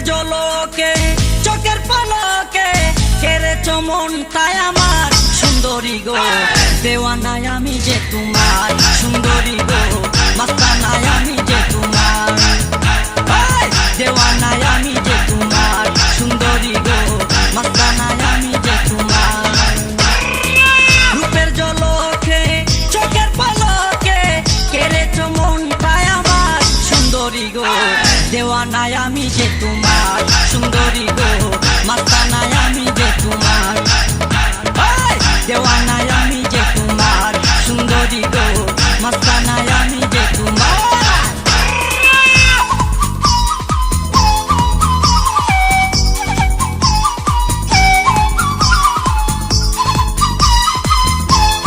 জলকে চোখের পলকে কেড়েছো মনটাই আমার সুন্দরী গো দেওয়ানায় আমি যে তোমার সুন্দরী গো মাস্তানায় আমি যে তোমার দেওয়ানায় আমি যে তোমার